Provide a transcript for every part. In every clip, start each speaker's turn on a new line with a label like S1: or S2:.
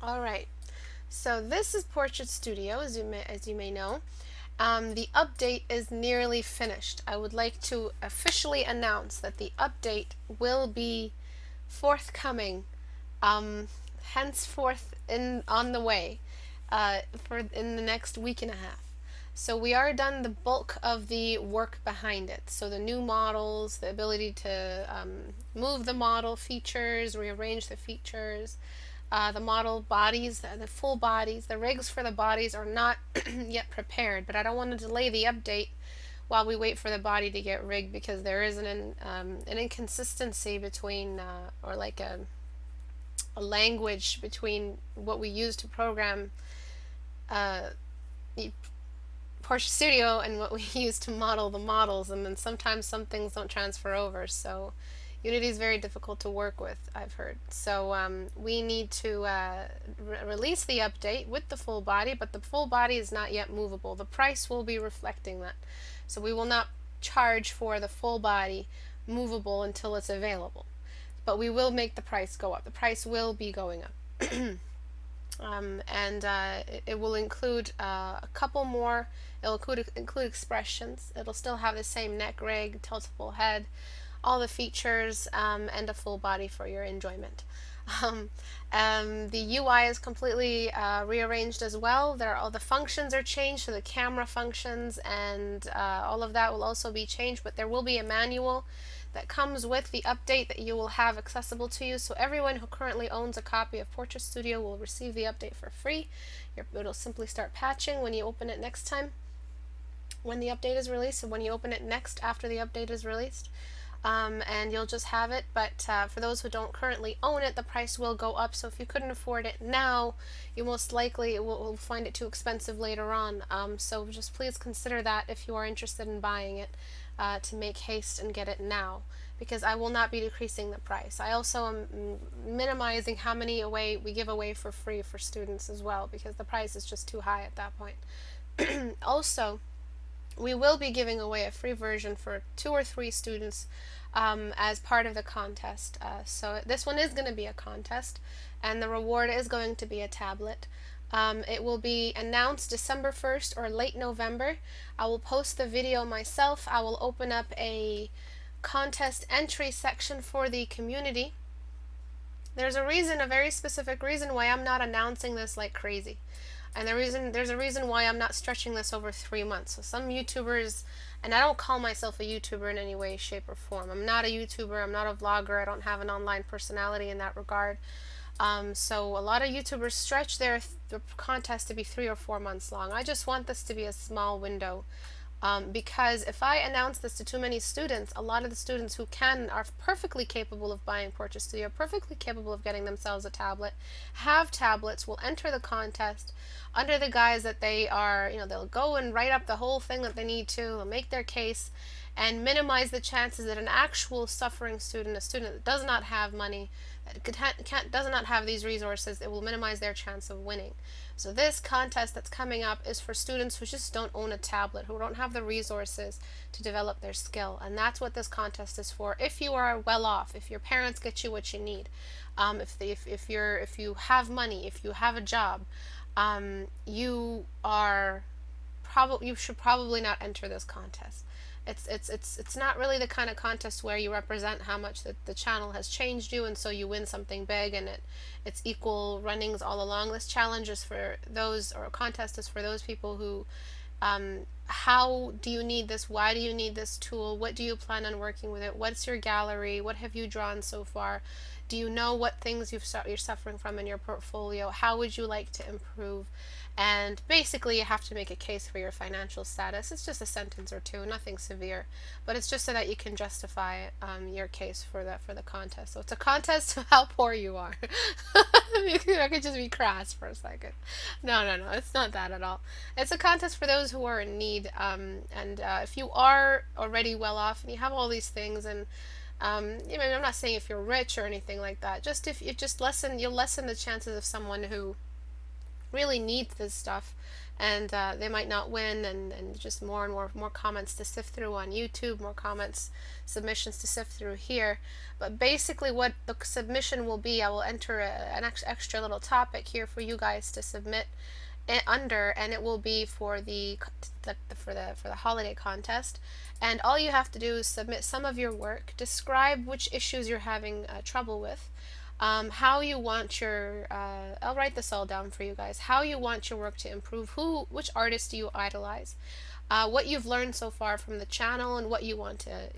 S1: All right. So this is PortraitStudio, as you may know. The update is nearly finished. I would like to officially announce that the update will be forthcoming, um, henceforth in on the way, for in the next week and a half. So we are done the bulk of the work behind it. So the new models, the ability to move the model features, rearrange the features, the model bodies, the full bodies, the rigs for the bodies are not yet prepared, but I don't want to delay the update while we wait for the body to get rigged because there is an inconsistency between, or like a language between what we use to program uh, Porsche Studio and what we use to model the models, and then sometimes some things don't transfer over. So Unity is very difficult to work with, I've heard. So we need to release the update with the full body, but the full body is not yet movable. The price will be reflecting that. So we will not charge for the full body movable until it's available. But we will make the price go up. The price will be going up. And it will include a couple more. It'll include expressions. It'll still have the same neck rig, tiltable head, all the features, and a full body for your enjoyment. Um, the UI is completely rearranged as well. All the functions are changed, so the camera functions and all of that will also be changed. But there will be a manual that comes with the update that you will have accessible to you. So everyone who currently owns a copy of PortraitStudio will receive the update for free. It'll simply start patching when you open it next time, when the update is released, and when you open it next after the update is released. And you'll just have it. But for those who don't currently own it, the price will go up. So if you couldn't afford it now, you most likely will find it too expensive later on. So just please consider that if you are interested in buying it, to make haste and get it now, because I will not be decreasing the price. I also am minimizing how many we give away for free for students as well, because the price is just too high at that point. Also, we will be giving away a free version for 2 or 3 students, as part of the contest. So this one is going to be a contest, and the reward is going to be a tablet. It will be announced December 1st or late November. I will post the video myself. I will open up a contest entry section for the community. There's a very specific reason why I'm not announcing this like crazy. And there's a reason why I'm not stretching this over 3 months. So some YouTubers, and I don't call myself a YouTuber in any way, shape, or form. I'm not a YouTuber. I'm not a vlogger. I don't have an online personality in that regard. So a lot of YouTubers stretch the contest to be 3 or 4 months long. I just want this to be a small window, because if I announce this to too many students, a lot of the students who are perfectly capable of buying PortraitStudio, perfectly capable of getting themselves a tablet, have tablets, will enter the contest under the guise that they'll go and write up the whole thing that they need to, they'll make their case, and minimize the chances that an actual suffering student, a student that does not have money, that does not have these resources, it will minimize their chance of winning. So this contest that's coming up is for students who just don't own a tablet, who don't have the resources to develop their skill, and that's what this contest is for. If you are well off, if your parents get you what you need, if you have money, if you have a job, you should probably not enter this contest. It's not really the kind of contest where you represent how much the channel has changed you, and so you win something big, and it's equal runnings all along. This challenge is for those, or contest is for those people who, how do you need this? Why do you need this tool? What do you plan on working with it? What's your gallery? What have you drawn so far? Do you know what things you're suffering from in your portfolio? How would you like to improve? And basically, you have to make a case for your financial status. It's just a sentence or two, nothing severe, but it's just so that you can justify your case for the contest. So it's a contest to how poor you are. I could just be crass for a second. No, no, no, it's not that at all. It's a contest for those who are in need. And if you are already well off and you have all these things, and I'm not saying if you're rich or anything like that. Just if you just you'll lessen the chances of someone who really needs this stuff and they might not win, and just more and more comments to sift through on YouTube, more comments, submissions to sift through here. But basically what the submission will be, I will enter an extra little topic here for you guys to submit under, and it will be for the holiday contest. And all you have to do is submit some of your work, describe which issues you're having trouble with, how you want your I'll write this all down for you guys, how you want your work to improve, which artist do you idolize, what you've learned so far from the channel and what you want to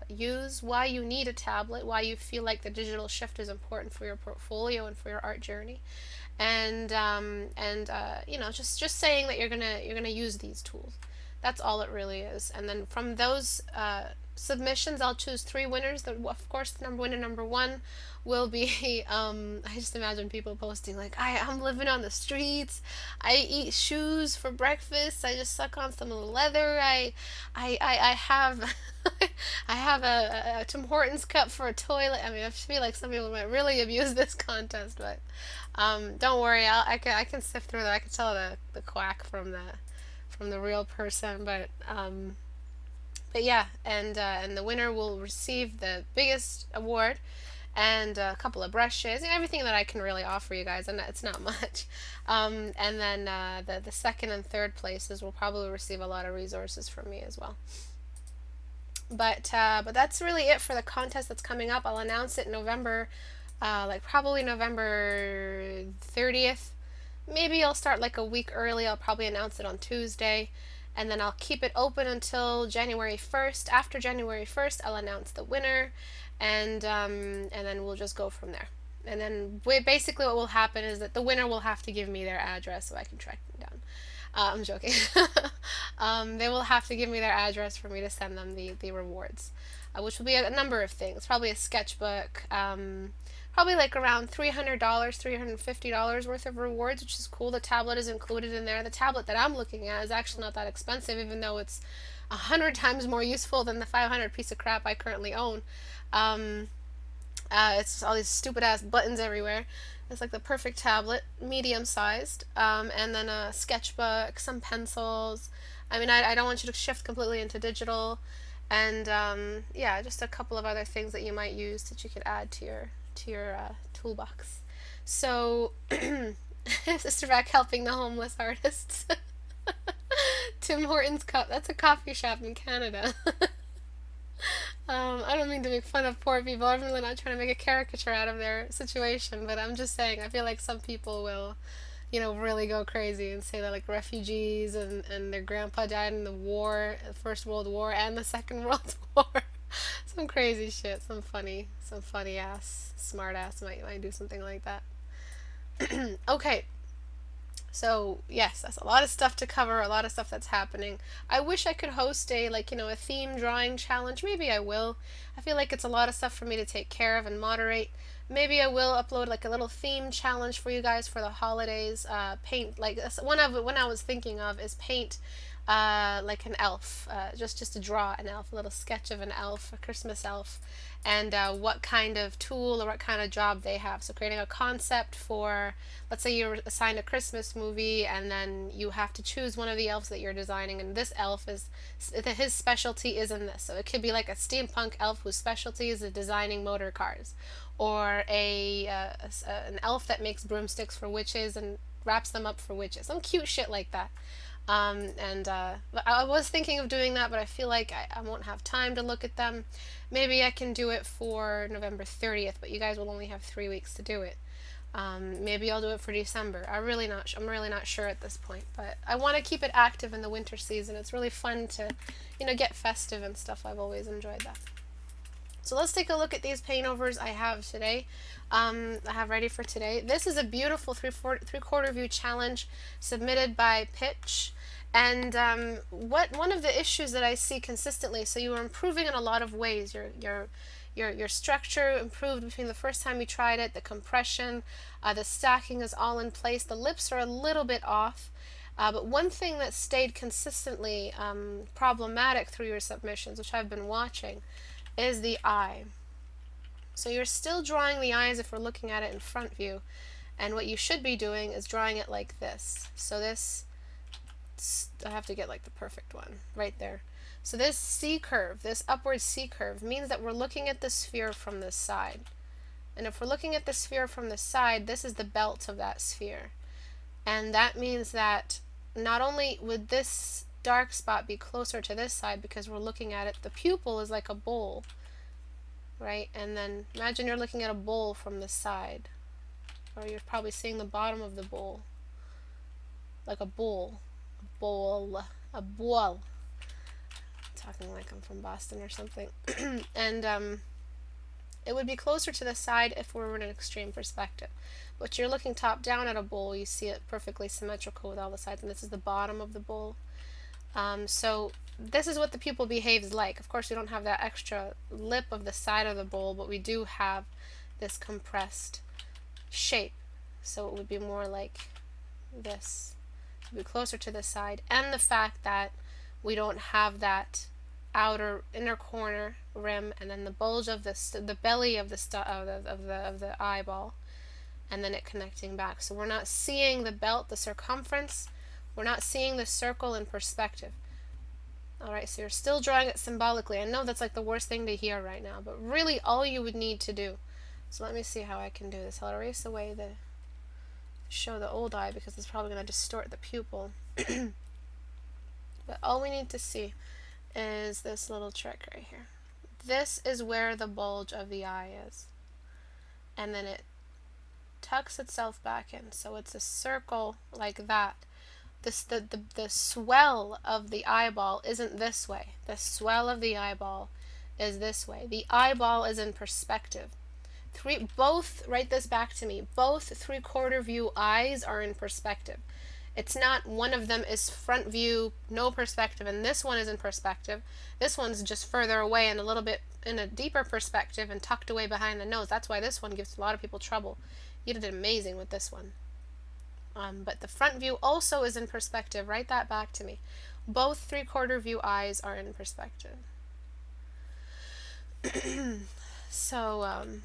S1: use, why you need a tablet, why you feel like the digital shift is important for your portfolio and for your art journey, and you know, just saying that you're gonna use these tools. That's all it really is. And then from those submissions, I'll choose 3 winners. Of course, winner number 1 will be I just imagine people posting like, I'm living on the streets, I eat shoes for breakfast, I just suck on some of the leather, I have I have a Tim Hortons cup for a toilet. I mean, I feel like some people might really abuse this contest, but don't worry, I can sift through that. I can tell the quack from the real person. But yeah, and the winner will receive the biggest award and a couple of brushes, everything that I can really offer you guys, and it's not much. And then the second and third places will probably receive a lot of resources from me as well. But that's really it for the contest that's coming up. I'll announce it in November, like probably November 30th. Maybe I'll start like a week early. I'll probably announce it on Tuesday, and then I'll keep it open until January 1st. After January 1st, I'll announce the winner, and then we'll just go from there. And then basically what will happen is that the winner will have to give me their address so I can track them down. I'm joking. They will have to give me their address for me to send them the rewards, which will be a number of things. Probably a sketchbook, probably like around $300, $350 worth of rewards, which is cool. The tablet is included in there. The tablet that I'm looking at is actually not that expensive, even though it's 100 times more useful than the 500 piece of crap I currently own. It's all these stupid ass buttons everywhere. It's like the perfect tablet, medium sized, and then a sketchbook, some pencils. I mean, I don't want you to shift completely into digital, and yeah, just a couple of other things that you might use that you could add to your toolbox. So, Istebrak helping the homeless artists. Tim Hortons cup. That's a coffee shop in Canada. I don't mean to make fun of poor people. I'm really not trying to make a caricature out of their situation, but I'm just saying I feel like some people will, really go crazy and say that like refugees and their grandpa died in the war, the First World War and the Second World War. Some crazy shit. Some funny ass, smart ass might do something like that. Okay. So yes, that's a lot of stuff to cover, a lot of stuff that's happening. I wish I could host a theme drawing challenge. Maybe I will. I feel like it's a lot of stuff for me to take care of and moderate. Maybe I will upload like a little theme challenge for you guys for the holidays. Paint like one I was thinking of is paint like an elf, just to draw an elf, a little sketch of an elf, a Christmas elf, and what kind of tool or what kind of job they have. So creating a concept for, let's say you're assigned a Christmas movie, and then you have to choose one of the elves that you're designing, and this elf his specialty is in this. So it could be like a steampunk elf whose specialty is designing motor cars, or an elf that makes broomsticks for witches and wraps them up for witches. Some cute shit like that. I was thinking of doing that, but I feel like I won't have time to look at them. Maybe I can do it for November 30th, but you guys will only have 3 weeks to do it. Maybe I'll do it for December. I'm really not sure at this point, but I want to keep it active in the winter season. It's really fun to, get festive and stuff. I've always enjoyed that. So let's take a look at these paint overs I have today. I have ready for today. This is a beautiful three-quarter view challenge submitted by Pitch. And one of the issues that I see consistently, so you are improving in a lot of ways. Your structure improved between the first time you tried it, the compression, the stacking is all in place. The lips are a little bit off. But one thing that stayed consistently problematic through your submissions, which I've been watching, is the eye. So you're still drawing the eyes if we're looking at it in front view, and what you should be doing is drawing it like this. So this I have to get like the perfect one right there. So this C curve, this upward C curve, means that we're looking at the sphere from this side. And if we're looking at the sphere from the side, this is the belt of that sphere. And that means that not only would this dark spot be closer to this side because we're looking at it, the pupil is like a bowl, right? And then imagine you're looking at a bowl from the side, or you're probably seeing the bottom of the bowl, like a bowl, a bowl. Talking like I'm from Boston or something. And it would be closer to the side if we were in an extreme perspective. But you're looking top down at a bowl, you see it perfectly symmetrical with all the sides, and this is the bottom of the bowl. So this is what the pupil behaves like. Of course, we don't have that extra lip of the side of the bowl, but we do have this compressed shape. So it would be more like this. It would be closer to the side. And the fact that we don't have that inner corner rim, and then the bulge of the belly of the eyeball, and then it connecting back. So we're not seeing the belt, the circumference. We're not seeing the circle in perspective. Alright, so you're still drawing it symbolically. I know that's like the worst thing to hear right now, but really all you would need to do. So let me see how I can do this. I'll erase away show the old eye because it's probably going to distort the pupil. But all we need to see is this little trick right here. This is where the bulge of the eye is. And then it tucks itself back in. So it's a circle like that. The swell of the eyeball isn't this way. The swell of the eyeball is this way. The eyeball is in perspective. Write this back to me. Both 3/4 view eyes are in perspective. It's not one of them is front view, no perspective, and this one is in perspective. This one's just further away and a little bit in a deeper perspective and tucked away behind the nose. That's why this one gives a lot of people trouble. You did amazing with this one. But the front view also is in perspective. Write that back to me. Both 3/4 view eyes are in perspective. So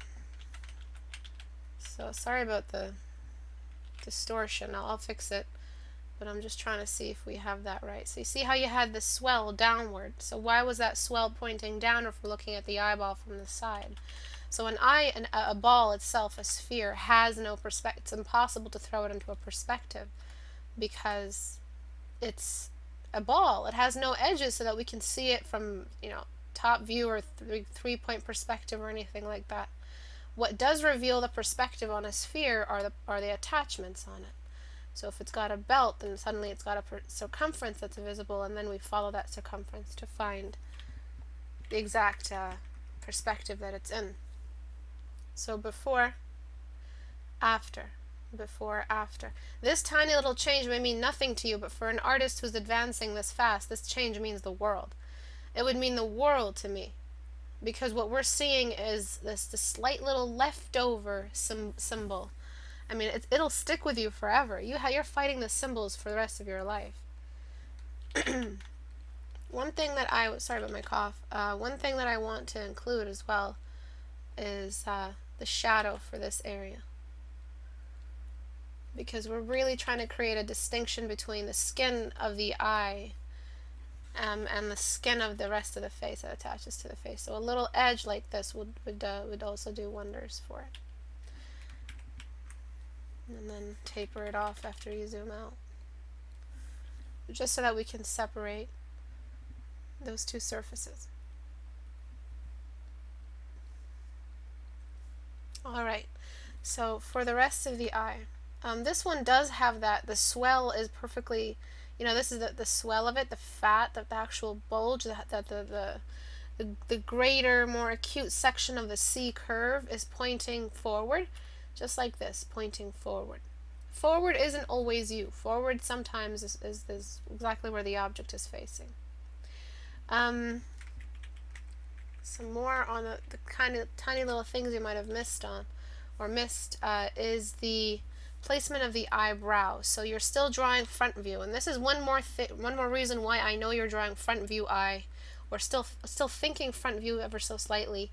S1: sorry about the distortion. I'll fix it. But I'm just trying to see if we have that right. So you see how you had the swell downward. So why was that swell pointing down if we're looking at the eyeball from the side? So a ball itself, a sphere, has no perspective. It's impossible to throw it into a perspective because it's a ball. It has no edges so that we can see it from, top view or three-point perspective or anything like that. What does reveal the perspective on a sphere are the attachments on it. So if it's got a belt, then suddenly it's got a circumference that's visible, and then we follow that circumference to find the exact perspective that it's in. So before, after. This tiny little change may mean nothing to you, but for an artist who's advancing this fast, this change means the world. It would mean the world to me, because what we're seeing is this slight little leftover symbol. I mean, it'll stick with you forever. You're fighting the symbols for the rest of your life. One thing that sorry about my cough. One thing that I want to include as well is the shadow for this area. Because we're really trying to create a distinction between the skin of the eye and the skin of the rest of the face that attaches to the face. So a little edge like this would also do wonders for it. And then taper it off after you zoom out. Just so that we can separate those two surfaces. Alright, so for the rest of the eye, this one does have the swell is perfectly, this is the swell of it, the fat, the actual bulge, the greater, more acute section of the C curve is pointing forward. Just like this, pointing forward. Forward isn't always you. Forward sometimes is exactly where the object is facing. Some more on the kind of tiny little things you might have missed is the placement of the eyebrow. So you're still drawing front view, and this is one more reason why I know you're drawing front view eye, or still thinking front view ever so slightly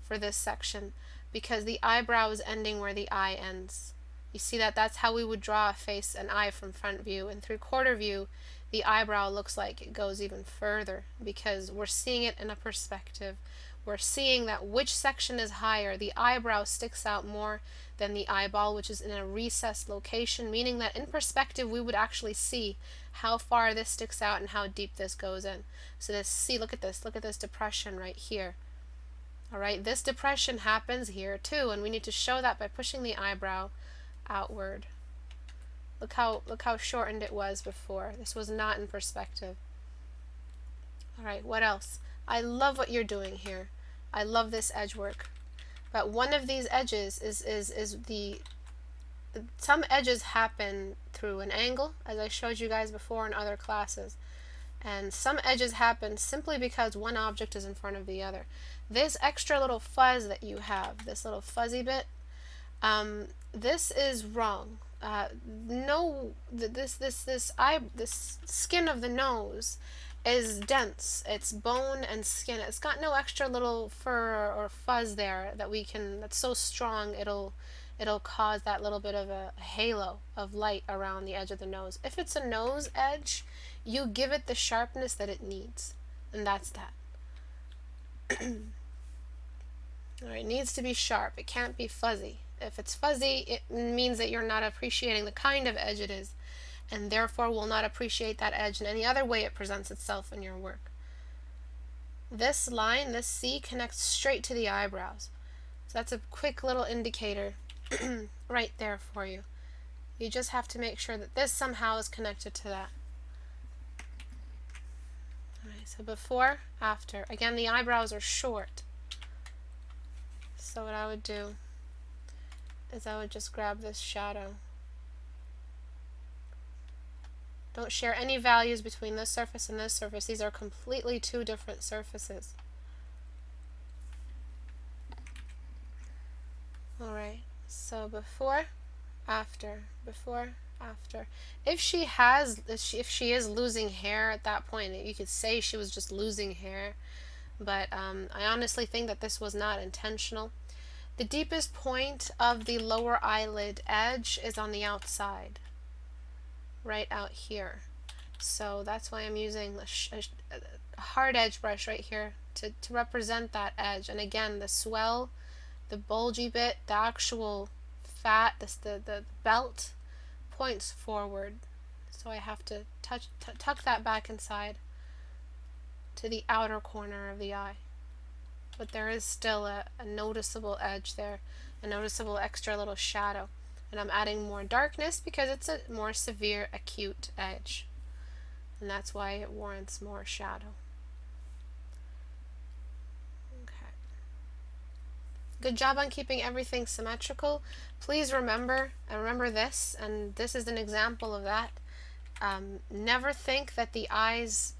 S1: for this section. Because the eyebrow is ending where the eye ends. You see that's how we would draw a face, an eye from front view. And 3/4 view the eyebrow looks like it goes even further because we're seeing it in a perspective. We're seeing that which section is higher. The eyebrow sticks out more than the eyeball, which is in a recessed location, meaning that in perspective we would actually see how far this sticks out and how deep this goes in. So this, see, look at this depression right here. All right, this depression happens here too, and we need to show that by pushing the eyebrow outward. Look how shortened it was before. This was not in perspective. All right, what else? I love what you're doing here. I love this edge work. But one of these edges is some edges happen through an angle, as I showed you guys before in other classes. And some edges happen simply because one object is in front of the other. This extra little fuzz that you have, this little fuzzy bit, this is wrong. No, this skin of the nose is dense. It's bone and skin. It's got no extra little fur or fuzz there that's so strong it'll cause that little bit of a halo of light around the edge of the nose. If it's a nose edge, you give it the sharpness that it needs, and that's that. Alright, it needs to be sharp. It can't be fuzzy. If it's fuzzy, it means that you're not appreciating the kind of edge it is, and therefore will not appreciate that edge in any other way it presents itself in your work. This line, this C, connects straight to the eyebrows. So that's a quick little indicator right there for you. You just have to make sure that this somehow is connected to that. Alright, so before, after. Again, the eyebrows are short. So what I would do is I would just grab this shadow. Don't share any values between this surface and this surface. These are completely two different surfaces. Alright, so before, after, before, after. If she is losing hair at that point, you could say she was just losing hair, but I honestly think that this was not intentional. The deepest point of the lower eyelid edge is on the outside, right out here. So that's why I'm using a hard edge brush right here to represent that edge. And again, the swell, the bulgy bit, the actual fat, the belt points forward. So I have to tuck that back inside to the outer corner of the eye. But there is still a noticeable edge there, a noticeable extra little shadow. And I'm adding more darkness because it's a more severe, acute edge. And that's why it warrants more shadow. Okay. Good job on keeping everything symmetrical. Please remember this, and this is an example of that. Never think that the eyes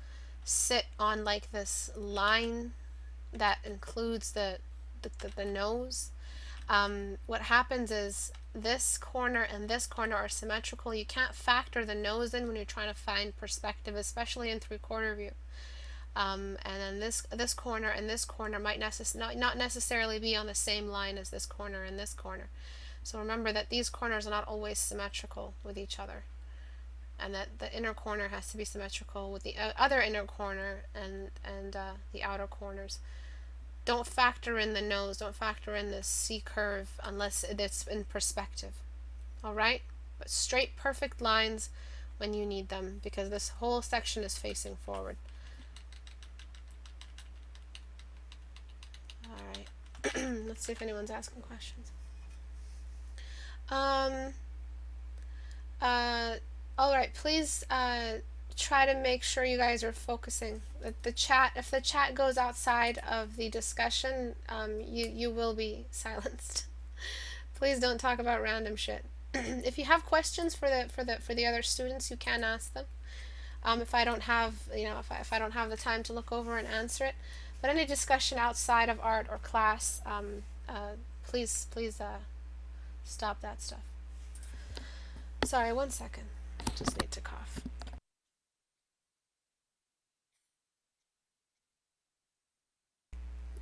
S1: sit on like this line that includes the nose. What happens is this corner and this corner are symmetrical. You can't factor the nose in when you're trying to find perspective, especially in 3/4 view. And then this corner and this corner might not necessarily be on the same line as this corner and this corner. So remember that these corners are not always symmetrical with each other, and that the inner corner has to be symmetrical with the other inner corner and the outer corners. Don't factor in the nose, don't factor in this C curve unless it's in perspective. Alright? But straight, perfect lines when you need them, because this whole section is facing forward. Alright. Let's see if anyone's asking questions. Alright, please try to make sure you guys are focusing. If the chat goes outside of the discussion, you will be silenced. Please don't talk about random shit. If you have questions for the other students, you can ask them. If I don't have if I don't have the time to look over and answer it, but any discussion outside of art or class, please stop that stuff. Sorry, one second. Just need to cough.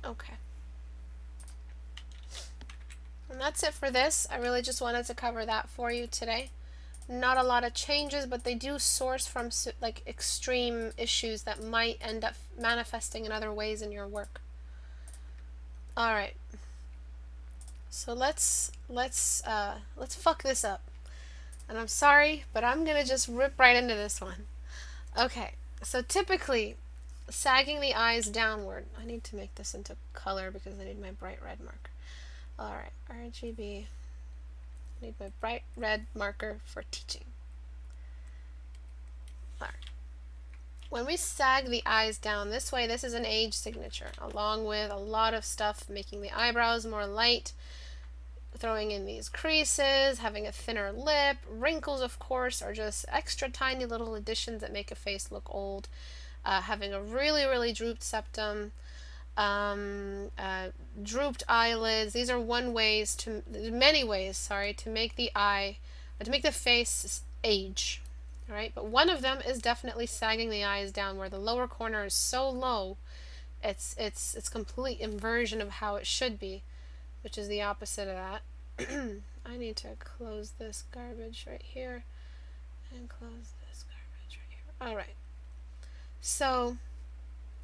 S1: Okay. And that's it for this. I really just wanted to cover that for you today. not a lot of changes, but they do source from like extreme issues that might end up manifesting in other ways in your work. All right. So let's fuck this up. And I'm sorry, but I'm gonna just rip right into this one. Okay. So typically, sagging the eyes downward. I need to make this into color because I need my bright red marker. All right, RGB. I need my bright red marker for teaching. All right. When we sag the eyes down this way, this is an age signature, along with a lot of stuff making the eyebrows more light, throwing in these creases, having a thinner lip, wrinkles, of course, are just extra tiny little additions that make a face look old. Having a really, really drooped septum, drooped eyelids. These are many ways, sorry, to make the face age. All right, but one of them is definitely sagging the eyes down, where the lower corner is so low, it's complete inversion of how it should be, which is the opposite of that. I need to close this garbage right here and close this garbage right here. All right. So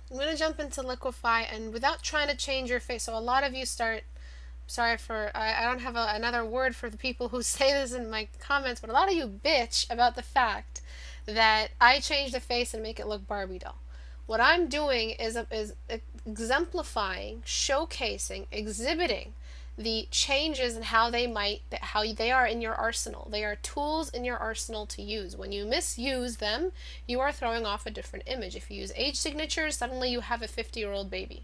S1: I'm going to jump into liquefy, and without trying to change your face. So a lot of you I don't have another word for the people who say this in my comments, but a lot of you bitch about the fact that I change the face and make it look Barbie doll. What I'm doing is exemplifying, showcasing, exhibiting the changes and how they are in your arsenal. They are tools in your arsenal to use. When you misuse them, you are throwing off a different image. If you use age signatures, suddenly you have a 50-year-old baby.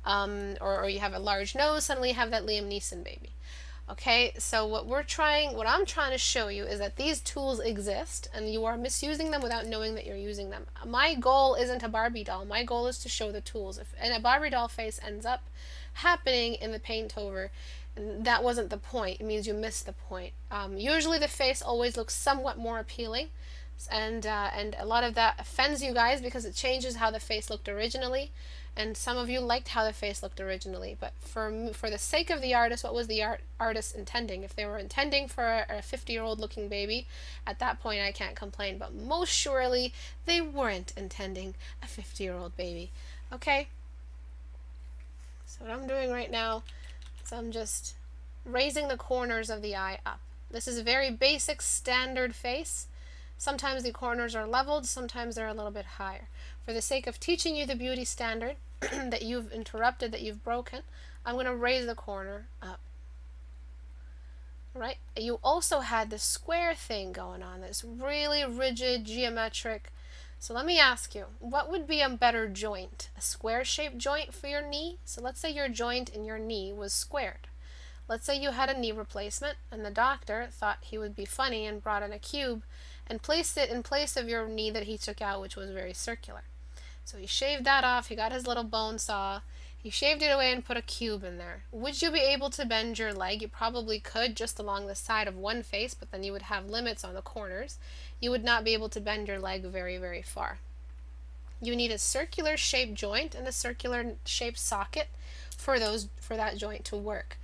S1: Or you have a large nose, suddenly you have that Liam Neeson baby. Okay, so what I'm trying to show you is that these tools exist and you are misusing them without knowing that you're using them. My goal isn't a Barbie doll. My goal is to show the tools. And a Barbie doll face ends up happening in the paint over, and that wasn't the point. It means you missed the point. Usually the face always looks somewhat more appealing, and a lot of that offends you guys because it changes how the face looked originally. And some of you liked how the face looked originally, but for the sake of the artist, what was the artist intending? If they were intending for a 50-year-old looking baby, at that point I can't complain, but most surely they weren't intending a 50-year-old baby. Okay? So what I'm doing right now is I'm just raising the corners of the eye up. This is a very basic standard face. Sometimes the corners are leveled, sometimes they're a little bit higher. For the sake of teaching you the beauty standard that you've interrupted, that you've broken, I'm going to raise the corner up. Right? You also had this square thing going on, this really rigid, geometric. So let me ask you, what would be a better joint? A square-shaped joint for your knee? So let's say your joint in your knee was squared. Let's say you had a knee replacement and the doctor thought he would be funny and brought in a cube and placed it in place of your knee that he took out, which was very circular. So he shaved that off, he got his little bone saw, he shaved it away and put a cube in there. Would you be able to bend your leg? You probably could just along the side of one face, but then you would have limits on the corners. You would not be able to bend your leg very, very far. You need a circular shaped joint and a circular shaped socket for that joint to work.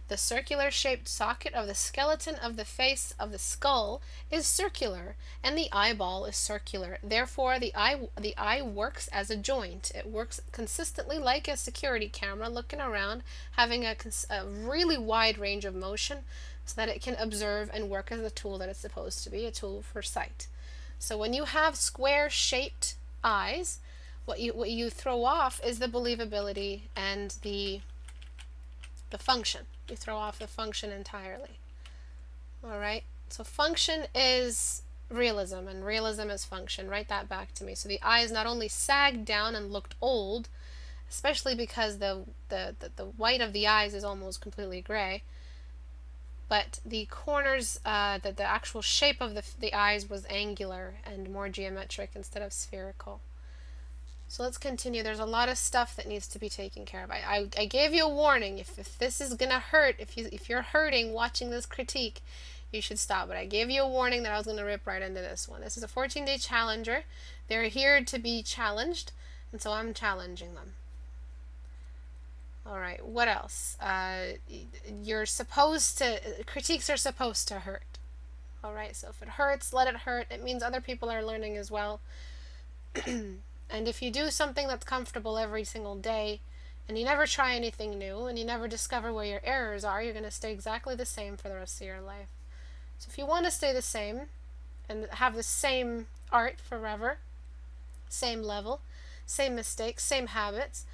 S1: The circular shaped socket of the skeleton of the face of the skull is circular and the eyeball is circular. Therefore, the eye works as a joint. It works consistently like a security camera looking around, having a really wide range of motion so that it can observe and work as a tool that it's supposed to be, a tool for sight. So when you have square shaped eyes, what you throw off is the believability and the function. You throw off the function entirely. Alright, so function is realism and realism is function. Write that back to me. So the eyes not only sagged down and looked old, especially because the white of the eyes is almost completely gray, but the corners, the actual shape of the eyes was angular and more geometric instead of spherical. So let's continue. There's a lot of stuff that needs to be taken care of. I gave you a warning. If this is gonna hurt, if you're hurting watching this critique, you should stop. But I gave you a warning that I was gonna rip right into this one. This is a 14-day challenger. They're here to be challenged, and so I'm challenging them. All right. What else? Critiques are supposed to hurt. All right, so if it hurts, let it hurt. It means other people are learning as well. And if you do something that's comfortable every single day, and you never try anything new, and you never discover where your errors are, you're going to stay exactly the same for the rest of your life. So if you want to stay the same and have the same art forever, same level, same mistakes, same habits,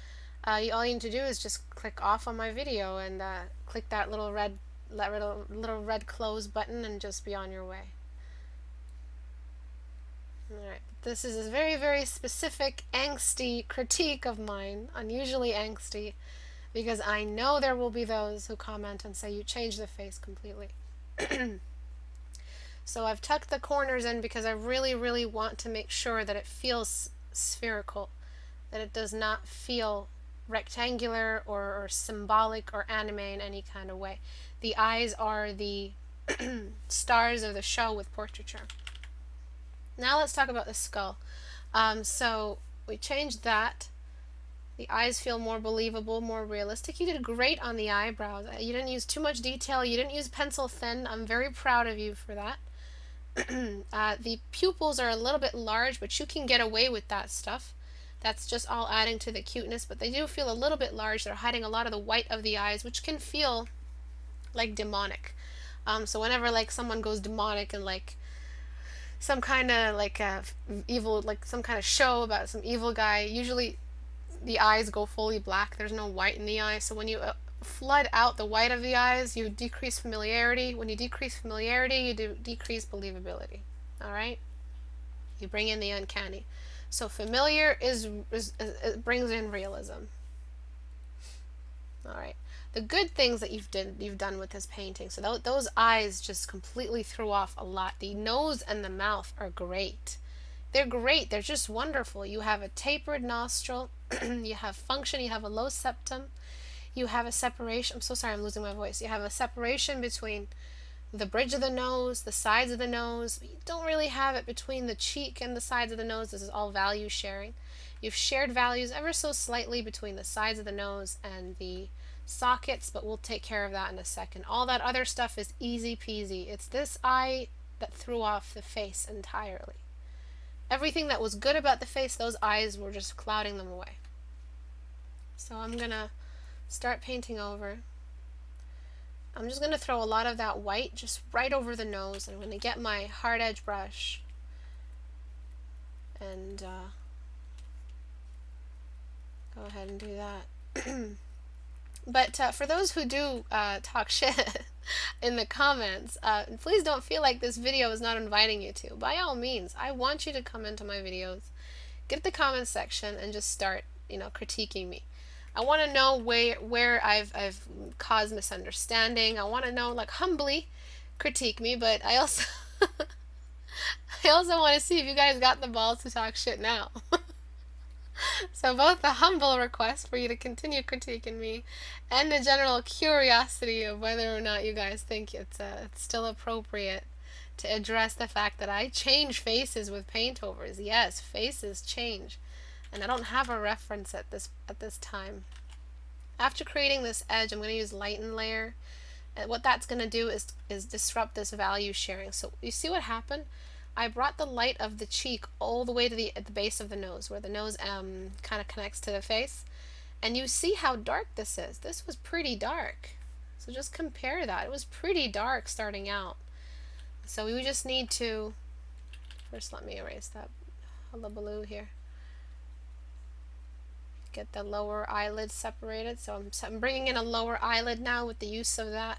S1: all you need to do is just click off on my video and click that little red close button and just be on your way. Alright, this is a very, very specific angsty critique of mine, unusually angsty, because I know there will be those who comment and say you changed the face completely. So I've tucked the corners in because I really, really want to make sure that it feels spherical, that it does not feel rectangular or symbolic or anime in any kind of way. The eyes are the stars of the show with portraiture. Now let's talk about the skull. So we changed that. The eyes feel more believable, more realistic. You did great on the eyebrows. You didn't use too much detail. You didn't use pencil thin. I'm very proud of you for that. The pupils are a little bit large, but you can get away with that stuff. That's just all adding to the cuteness, but they do feel a little bit large. They're hiding a lot of the white of the eyes, which can feel like demonic. So whenever like someone goes demonic and like some kind of like evil, like some kind of show about some evil guy, usually the eyes go fully black. There's no white in the eye. So when you flood out the white of the eyes, you decrease familiarity. When you decrease familiarity, you decrease believability. All right? You bring in the uncanny. So familiar it brings in realism. All right. The good things that you've done with this painting. So those eyes just completely threw off a lot. The nose and the mouth are great. They're great. They're just wonderful. You have a tapered nostril. You have function. You have a low septum. You have a separation. I'm so sorry, I'm losing my voice. You have a separation between the bridge of the nose, the sides of the nose. You don't really have it between the cheek and the sides of the nose. This is all value sharing. You've shared values ever so slightly between the sides of the nose and the sockets, but we'll take care of that in a second. All that other stuff is easy peasy. It's this eye that threw off the face entirely. Everything that was good about the face, those eyes were just clouding them away. So I'm gonna start painting over. I'm just gonna throw a lot of that white just right over the nose, and I'm gonna get my hard edge brush and go ahead and do that. But for those who do talk shit in the comments, please don't feel like this video is not inviting you to. By all means, I want you to come into my videos, get the comment section, and just start, critiquing me. I want to know where I've caused misunderstanding. I want to know, like, humbly critique me, but I also I also want to see if you guys got the balls to talk shit now. So both the humble request for you to continue critiquing me and the general curiosity of whether or not you guys think it's still appropriate to address the fact that I change faces with paint overs. Yes, faces change. And I don't have a reference at this time. After creating this edge, I'm going to use lighten layer. And what that's going to do is disrupt this value sharing. So you see what happened? I brought the light of the cheek all the way to at the base of the nose, where the nose kind of connects to the face. And you see how dark this is. This was pretty dark. So just compare that. It was pretty dark starting out. So we just need to, first let me erase that hullabaloo here. Get the lower eyelid separated. So I'm bringing in a lower eyelid now with the use of that.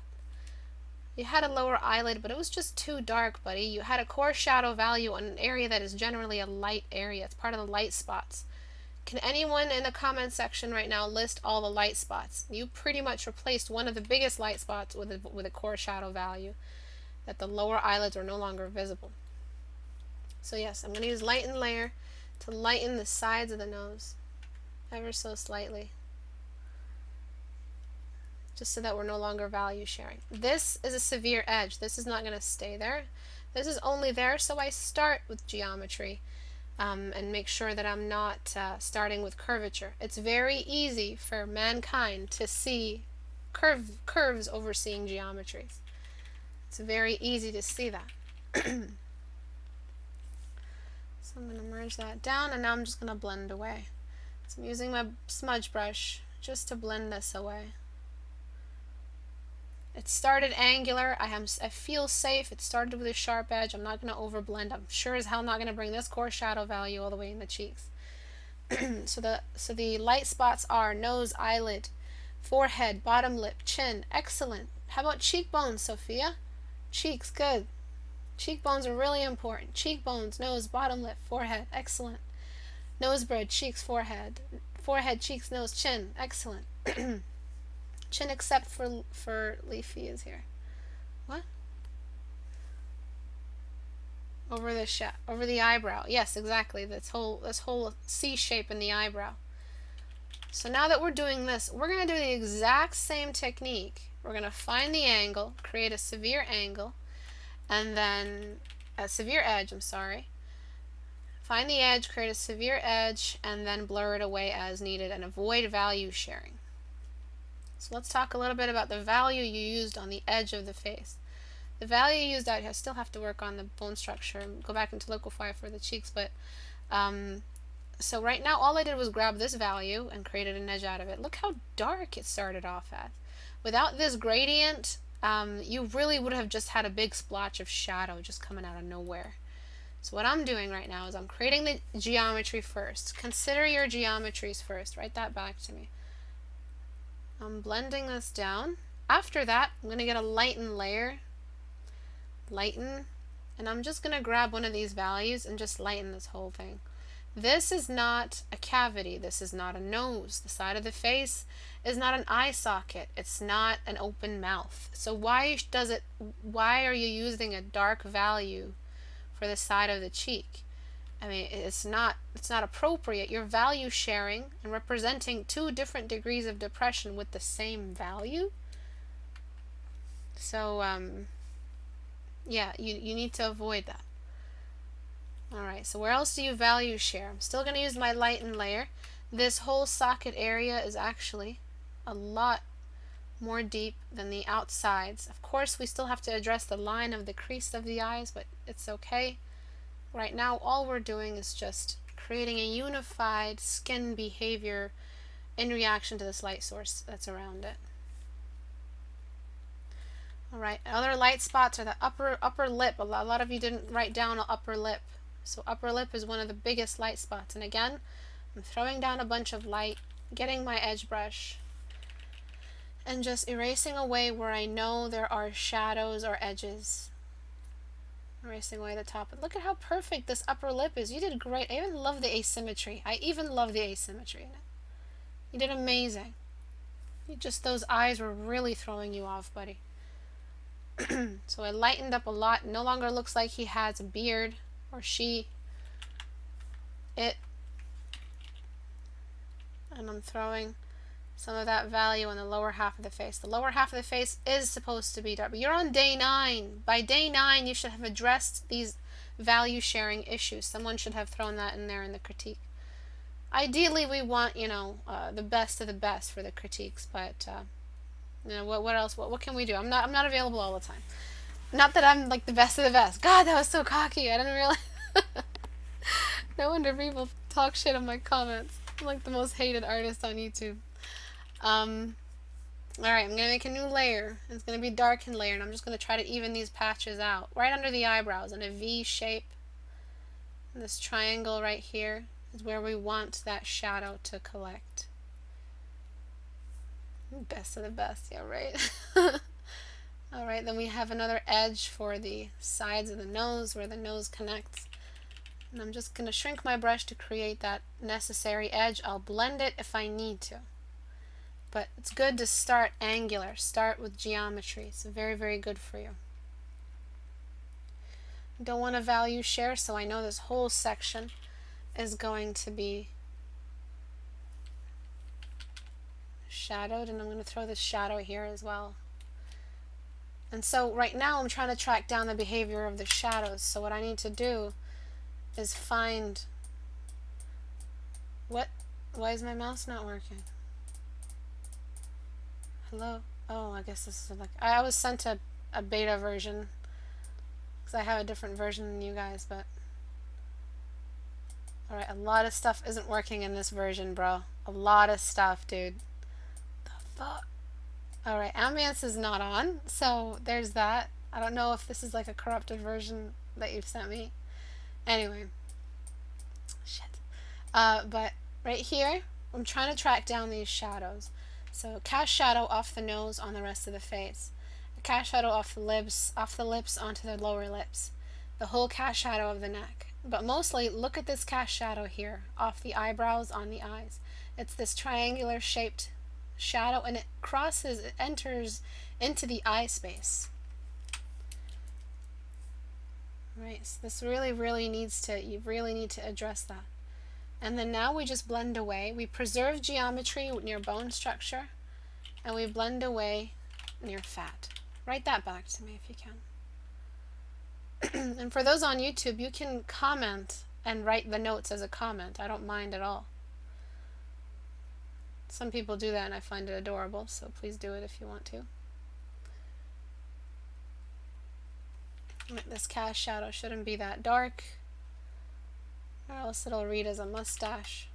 S1: You had a lower eyelid, but it was just too dark, buddy. You had a core shadow value on an area that is generally a light area. It's part of the light spots. Can anyone in the comment section right now list all the light spots? You pretty much replaced one of the biggest light spots with a core shadow value, that the lower eyelids are no longer visible. So yes, I'm going to use lighten layer to lighten the sides of the nose ever so slightly, just so that we're no longer value sharing. This is a severe edge. This is not going to stay there. This is only there so I start with geometry and make sure that I'm not starting with curvature. It's very easy for mankind to see curves overseeing geometries. It's very easy to see that. So I'm going to merge that down, and now I'm just going to blend away. So I'm using my smudge brush just to blend this away. It started angular. I feel safe. It started with a sharp edge. I'm not going to overblend. I'm sure as hell not going to bring this core shadow value all the way in the cheeks. So the light spots are nose, eyelid, forehead, bottom lip, chin. Excellent. How about cheekbones, Sophia? Cheeks, good. Cheekbones are really important. Cheekbones, nose, bottom lip, forehead. Excellent. Nose bridge, cheeks, forehead. Forehead, cheeks, nose, chin. Excellent. Chin except for leafy is here. What? Over the eyebrow. Yes, exactly. This whole C shape in the eyebrow. So now that we're doing this, we're going to do the exact same technique. We're going to find the angle, create a severe angle, and then a severe edge, I'm sorry. Find the edge, create a severe edge, and then blur it away as needed and avoid value sharing. So let's talk a little bit about the value you used on the edge of the face. The value you used out here, I still have to work on the bone structure and go back into liquify for the cheeks, but so right now all I did was grab this value and created an edge out of it. Look how dark it started off at. Without this gradient, you really would have just had a big splotch of shadow just coming out of nowhere. So what I'm doing right now is I'm creating the geometry first. Consider your geometries first. Write that back to me. I'm blending this down. After that, I'm going to get a lighten layer. Lighten. And I'm just going to grab one of these values and just lighten this whole thing. This is not a cavity. This is not a nose. The side of the face is not an eye socket. It's not an open mouth. So why are you using a dark value for the side of the cheek? I mean, it's not appropriate. You're value sharing and representing two different degrees of depression with the same value. So yeah, you need to avoid that. Alright, so where else do you value share? I'm still going to use my lighten layer. This whole socket area is actually a lot more deep than the outsides. Of course, we still have to address the line of the crease of the eyes, but it's okay. Right now, all we're doing is just creating a unified skin behavior in reaction to this light source that's around it. Alright, other light spots are the upper lip. A lot of you didn't write down an upper lip. So upper lip is one of the biggest light spots. And again, I'm throwing down a bunch of light, getting my edge brush, and just erasing away where I know there are shadows or edges. Erasing away the top. And look at how perfect this upper lip is. You did great. I even love the asymmetry. In it. You did amazing. Those eyes were really throwing you off, buddy. So I lightened up a lot. It no longer looks like he has a beard, or it. And I'm throwing some of that value on the lower half of the face. The lower half of the face is supposed to be dark, but you're on day 9. By day 9, you should have addressed these value sharing issues. Someone should have thrown that in there in the critique. Ideally, we want, the best of the best for the critiques, but what else? What can we do? I'm not available all the time. Not that I'm like the best of the best. God, that was so cocky. I didn't realize. No wonder people talk shit on my comments. I'm like the most hated artist on YouTube. Alright, I'm going to make a new layer. It's going to be darkened layer, and I'm just going to try to even these patches out. Right under the eyebrows in a V shape. And this triangle right here is where we want that shadow to collect. Best of the best, yeah, right? Alright, then we have another edge for the sides of the nose where the nose connects. And I'm just going to shrink my brush to create that necessary edge. I'll blend it if I need to. But it's good to start angular. Start with geometry. It's very, very good for you. Don't want to value share, so I know this whole section is going to be shadowed, and I'm going to throw this shadow here as well. And so right now I'm trying to track down the behavior of the shadows. So what I need to do is find why is my mouse not working? Hello? Oh, I guess this is like I was sent a beta version because I have a different version than you guys, but alright, a lot of stuff isn't working in this version, bro. A lot of stuff, dude. The fuck? Alright, ambience is not on, so there's that. I don't know if this is like a corrupted version that you've sent me. Anyway. Shit. But right here, I'm trying to track down these shadows. So cast shadow off the nose on the rest of the face. A cast shadow off the lips onto the lower lips. The whole cast shadow of the neck. But mostly, look at this cast shadow here, off the eyebrows on the eyes. It's this triangular shaped shadow, and it enters into the eye space. Right, so this you really need to address that. And then now we just blend away. We preserve geometry near bone structure, and we blend away near fat. Write that back to me if you can. And for those on YouTube, you can comment and write the notes as a comment. I don't mind at all. Some people do that and I find it adorable, so please do it if you want to. This cast shadow shouldn't be that dark, or else it'll read as a mustache.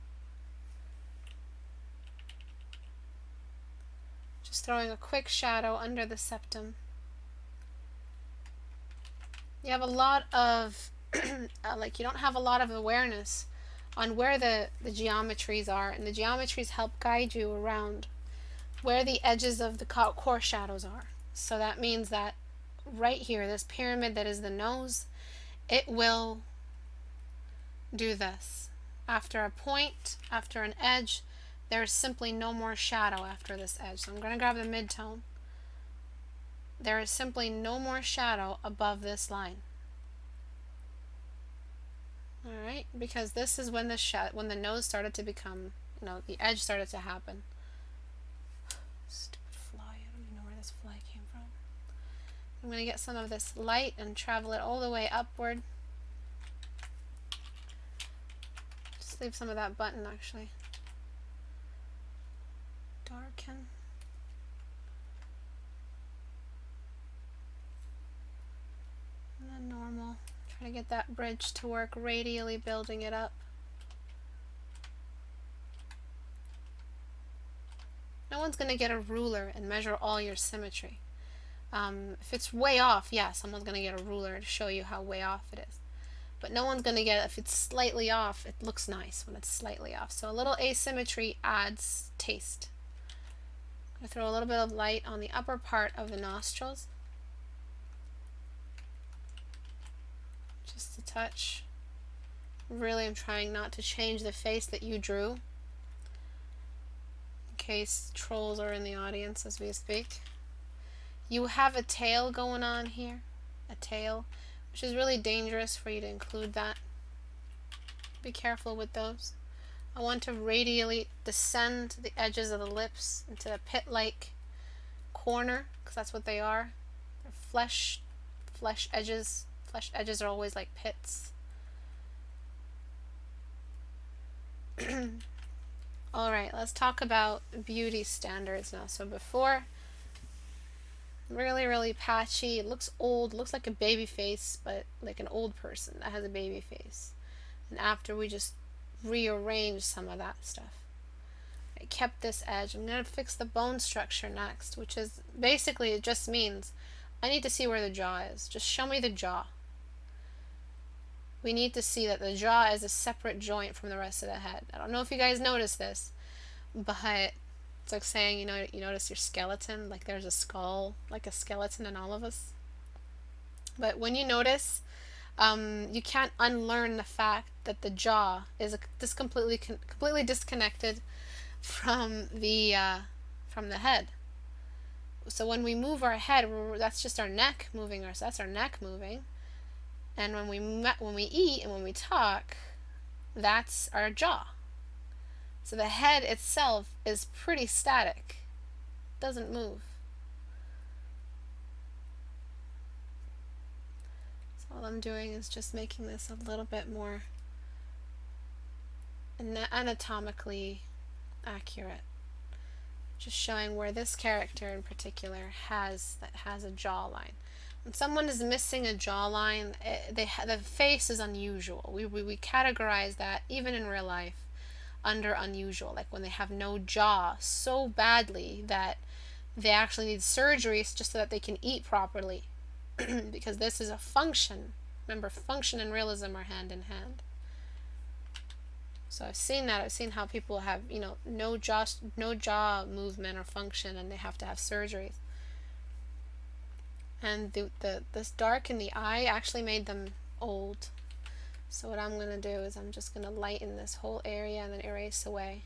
S1: Just throwing a quick shadow under the septum. You have a lot of, like, you don't have a lot of awareness on where the geometries are, and the geometries help guide you around where the edges of the core shadows are. So that means that right here, this pyramid that is the nose, it will do this. After a point, after an edge, there's simply no more shadow after this edge. So I'm going to grab the mid-tone. There is simply no more shadow above this line. Alright, because this is when the nose started to become, the edge started to happen. Stupid fly, I don't even know where this fly came from. I'm going to get some of this light and travel it all the way upward. Just leave some of that button actually. Darken. And then normal. Try to get that bridge to work, radially building it up. No one's going to get a ruler and measure all your symmetry. If it's way off, yeah, someone's going to get a ruler to show you how way off it is. But no one's going to get, if it's slightly off, it looks nice when it's slightly off. So a little asymmetry adds taste. I'm going to throw a little bit of light on the upper part of the nostrils. Just a touch. Really, I'm trying not to change the face that you drew, in case trolls are in the audience as we speak. You have a tail going on here, a tail, which is really dangerous for you to include that. Be careful with those. I want to radially descend the edges of the lips into a pit-like corner, because that's what they are. They're flesh edges. Flesh edges are always like pits. Alright, let's talk about beauty standards now. So before, really patchy, it looks old, looks like a baby face, but like an old person that has a baby face. And after, we just rearranged some of that stuff. I kept this edge. I'm going to fix the bone structure next, which is basically, it just means I need to see where the jaw is. Just show me the jaw. We need to see that the jaw is a separate joint from the rest of the head. I don't know if you guys noticed this, but it's like saying, you notice your skeleton, like there's a skull, like a skeleton in all of us. But when you notice, you can't unlearn the fact that the jaw is completely disconnected from the head. So when we move our head, that's just our neck moving. So that's our neck moving. And when we eat and when we talk, that's our jaw. So the head itself is pretty static. It doesn't move. So all I'm doing is just making this a little bit more anatomically accurate. Just showing where this character in particular has a jawline. When someone is missing a jawline, the face is unusual. We categorize that, even in real life, under unusual. Like when they have no jaw so badly that they actually need surgeries just so that they can eat properly. Because this is a function. Remember, function and realism are hand in hand. So I've seen that. I've seen how people have, no jaw movement or function, and they have to have surgeries. And this dark in the eye actually made them old. So what I'm going to do is I'm just going to lighten this whole area and then erase away.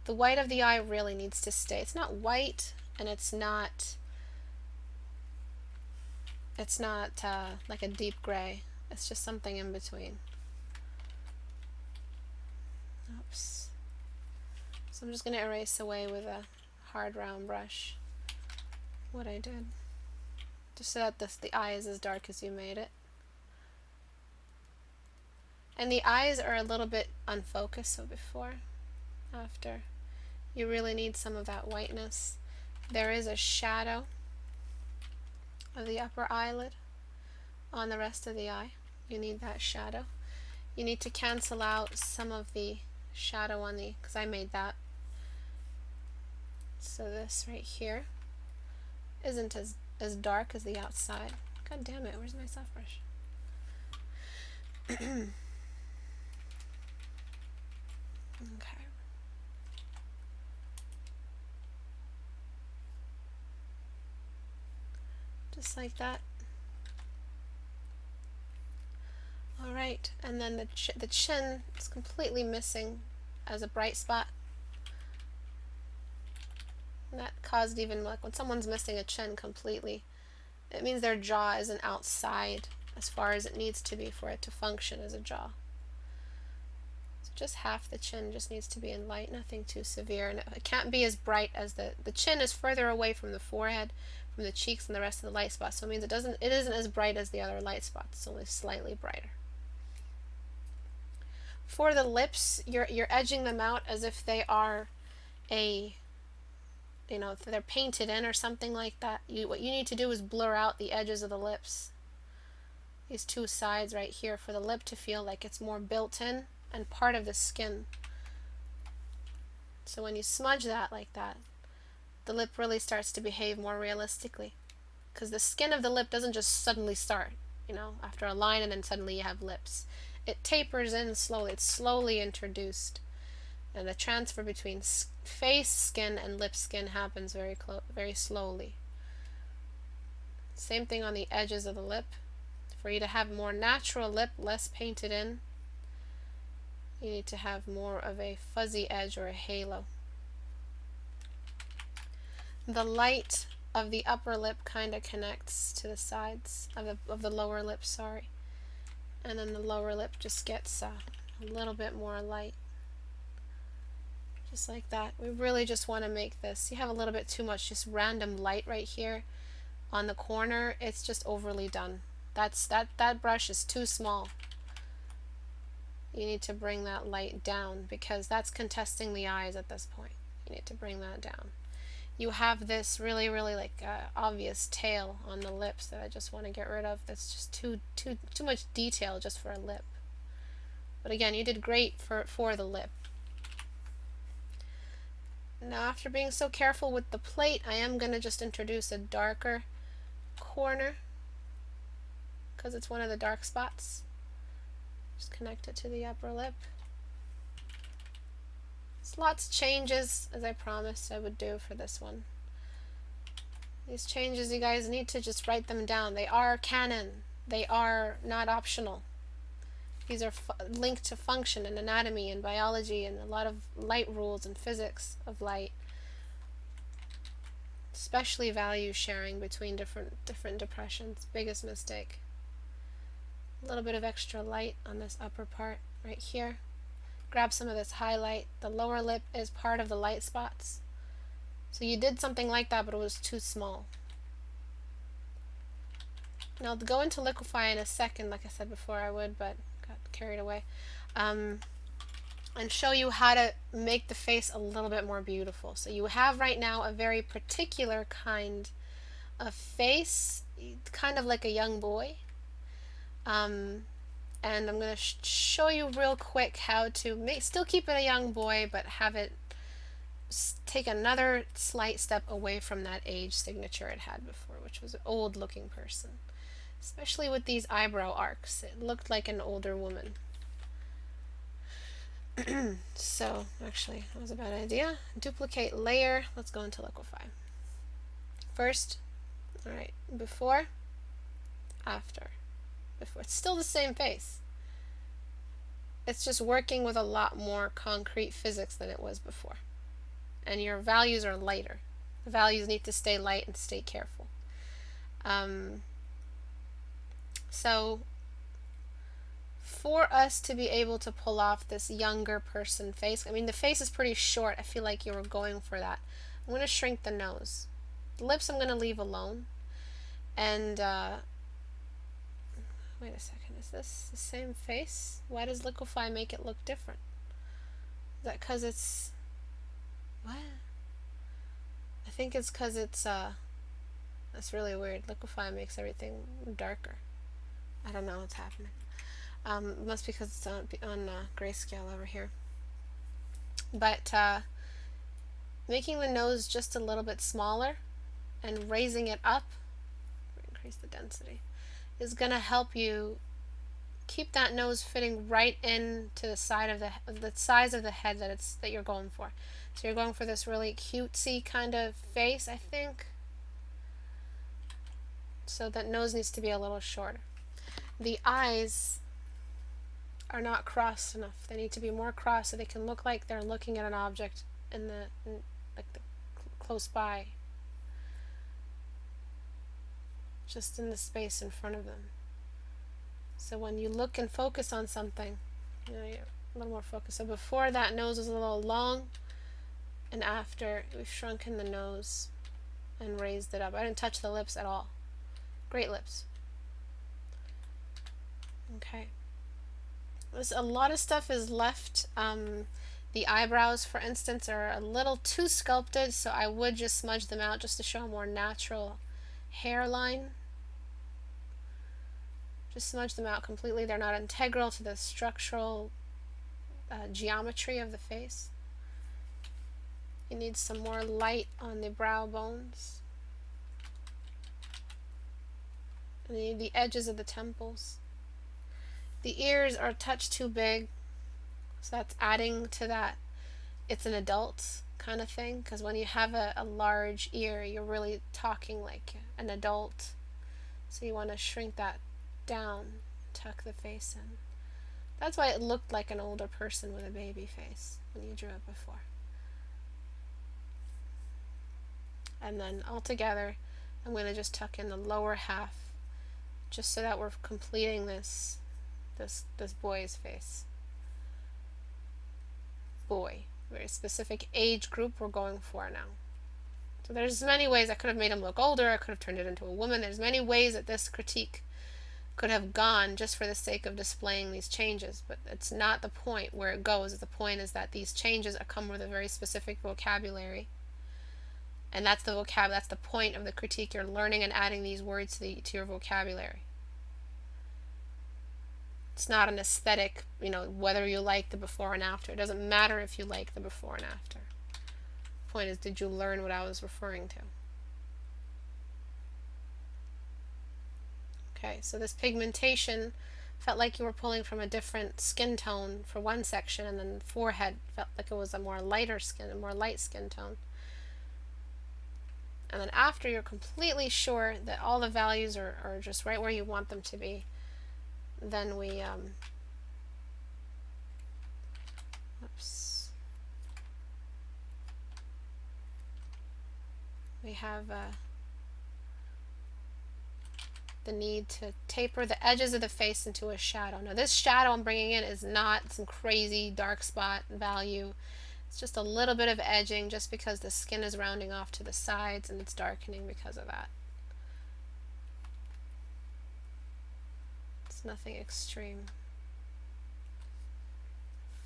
S1: The white of the eye really needs to stay. It's not white, and it's not like a deep gray. It's just something in between. Oops. So I'm just going to erase away with a hard round brush what I did, just so that the eye is as dark as you made it. And the eyes are a little bit unfocused, so before, after. You really need some of that whiteness. There is a shadow of the upper eyelid on the rest of the eye. You need that shadow. You need to cancel out some of the shadow on the, because I made that. So this right here isn't as dark as the outside. God damn it, where's my soft brush? Okay. Just like that. Alright, and then the chin is completely missing as a bright spot. And that caused, even like when someone's missing a chin completely, it means their jaw isn't outside as far as it needs to be for it to function as a jaw. So just half the chin just needs to be in light, nothing too severe, and it can't be as bright as the chin is further away from the forehead, from the cheeks, and the rest of the light spots. So it means it isn't as bright as the other light spots. It's only slightly brighter. For the lips, you're edging them out as if they are if they're painted in or something like that. What you need to do is blur out the edges of the lips. These two sides right here, for the lip to feel like it's more built in and part of the skin. So when you smudge that like that, the lip really starts to behave more realistically. Because the skin of the lip doesn't just suddenly start, after a line and then suddenly you have lips. It tapers in slowly. It's slowly introduced. And the transfer between face skin and lip skin happens very slowly. Same thing on the edges of the lip. For you to have more natural lip, less painted in, you need to have more of a fuzzy edge or a halo. The light of the upper lip kind of connects to the sides of the lower lip, sorry. And then the lower lip just gets a little bit more light. Just like that. We really just want to make this. You have a little bit too much just random light right here on the corner. It's just overly done. That brush is too small. You need to bring that light down because that's contesting the eyes at this point. You need to bring that down. You have this really obvious tail on the lips that I just want to get rid of. That's just too much detail just for a lip. But again, you did great for the lip. Now, after being so careful with the plate, I am going to just introduce a darker corner because it's one of the dark spots. Just connect it to the upper lip. There's lots of changes, as I promised I would do for this one. These changes, you guys need to just write them down. They are canon. They are not optional. These are linked to function and anatomy and biology and a lot of light rules and physics of light. Especially value sharing between different depressions. Biggest mistake. A little bit of extra light on this upper part right here. Grab some of this highlight. The lower lip is part of the light spots. So you did something like that, but it was too small. Now I'll go into liquefy in a second, like I said before I would, but got carried away. And show you how to make the face a little bit more beautiful. So you have right now a very particular kind a face kind of like a young boy. And I'm going to show you real quick how to still keep it a young boy, but have it take another slight step away from that age signature it had before, which was an old looking person. Especially with these eyebrow arcs, it looked like an older woman. So actually that was a bad idea. Duplicate layer. Let's go into liquify. First, all right, before, after. Before, it's still the same face. It's just working with a lot more concrete physics than it was before. And your values are lighter. The values need to stay light and stay careful. So for us to be able to pull off this younger person face, I mean the face is pretty short. I feel like you were going for that. I'm going to shrink the nose. The lips I'm going to leave alone. And wait a second, is this the same face? Why does liquify make it look different? Is that because it's... what? I think it's because it's that's really weird. Liquify makes everything darker. I don't know what's happening. It must be because it's on grayscale over here. But making the nose just a little bit smaller and raising it up, increase the density, is going to help you keep that nose fitting right into the side of the size of the head that you're going for. So you're going for this really cutesy kind of face, I think. So that nose needs to be a little shorter. The eyes are not crossed enough. They need to be more crossed so they can look like they're looking at an object close by, just in the space in front of them. So when you look and focus on something, you're a little more focused. So before, that nose was a little long, and after, we've shrunken the nose and raised it up. I didn't touch the lips at all. Great lips. Okay. A lot of stuff is left. The eyebrows, for instance, are a little too sculpted, so I would just smudge them out just to show a more natural hairline. Just smudge them out completely. They're not integral to the structural geometry of the face. You need some more light on the brow bones. And you need the edges of the temples. The ears are a touch too big, so that's adding to that. It's an adult kind of thing, because when you have a large ear, you're really talking like an adult. So you want to shrink that down, tuck the face in. That's why it looked like an older person with a baby face when you drew it before. And then all together, I'm going to just tuck in the lower half, just so that we're completing this boy's face. Boy, very specific age group we're going for now. So there's many ways I could have made him look older. I could have turned it into a woman. There's many ways that this critique could have gone just for the sake of displaying these changes, but it's not the point where it goes. The point is that these changes come with a very specific vocabulary, and that's the that's the point of the critique. You're learning and adding these words to your vocabulary. It's not an aesthetic, whether you like the before and after. It doesn't matter if you like the before and after. The point is, did you learn what I was referring to? Okay, so this pigmentation felt like you were pulling from a different skin tone for one section, and then the forehead felt like it was a more lighter skin, a more light skin tone. And then after you're completely sure that all the values are just right where you want them to be, then we have the need to taper the edges of the face into a shadow. Now this shadow I'm bringing in is not some crazy dark spot value. It's just a little bit of edging, just because the skin is rounding off to the sides and it's darkening because of that. It's nothing extreme.